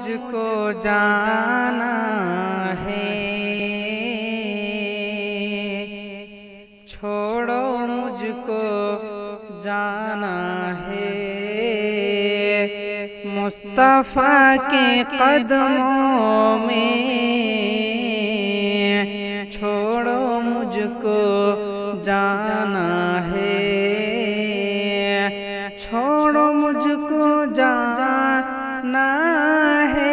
مجھ کو جانا ہے، چھوڑو مجھ کو جانا ہے، مصطفیٰ کے قدموں میں چھوڑو مجھ کو جانا ہے، چھوڑو مجھ کو جانا ہے،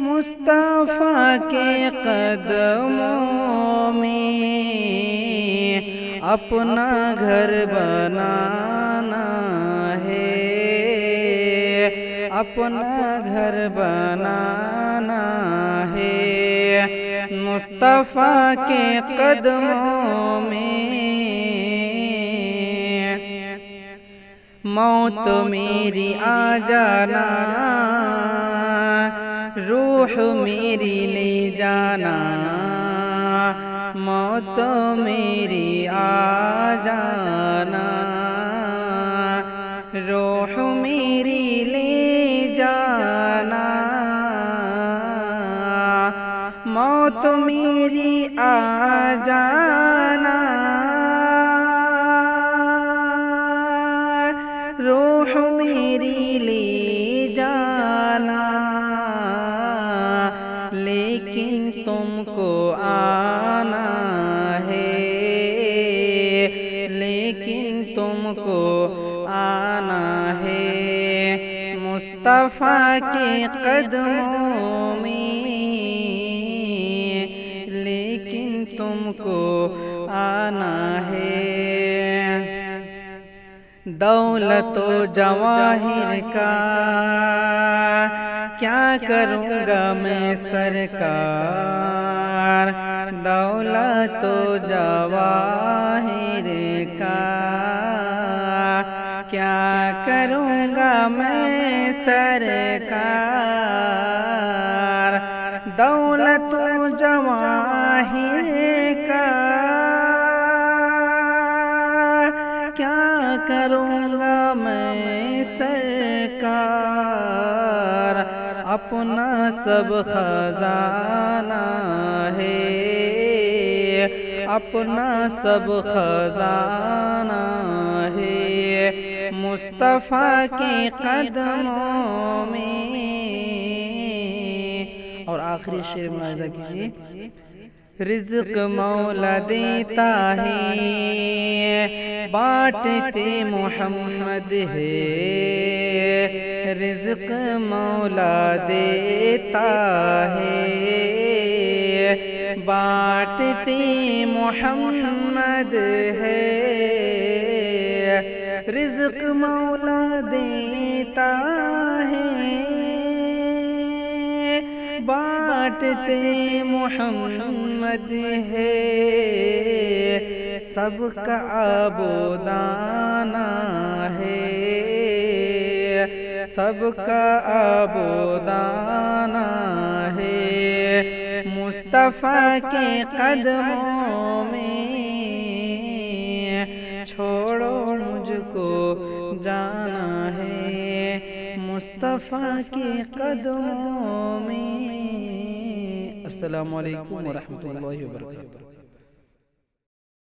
مصطفیٰ کے قدموں میں اپنا گھر بنانا ہے، اپنا گھر بنانا ہے، مصطفیٰ کے قدموں میں موت میری آ جانا، روح میری لے جانا، موت میری آ جانا، روح میری لے جانا، موت میری آ جانا، روح میری لے جانا، لیکن تم کو آنا ہے، لیکن تم کو آنا ہے، مصطفیٰ کے قدموں میں، لیکن تم کو آنا ہے، دولت و جواہر کا کیا کروں گا میں سرکار، دولت و جواہر کا کیا کروں گا میں سرکار، دولت و جواہر کا کیا کروں گا میں سرکار، اپنا سب خزانہ ہے، اپنا سب خزانہ ہے، مصطفیٰ کے قدموں میں۔ اور آخری شعر ملاحظہ کیجیے، رزق مولا دیتا ہے، بانٹتے محمد ہے، رزق مولا دیتا ہے، بانٹتے محمد ہے، رزق مولا دیتا ہے، بانٹتے محمد ہے، سب کا آبودانہ ہے، سب کا آبودانہ ہے، مصطفیٰ کے قدموں میں چھوڑو مجھ کو جانا ہے، مصطفیٰ کے قدموں میں۔ السلام علیکم ورحمۃ اللہ وبرکاتہ۔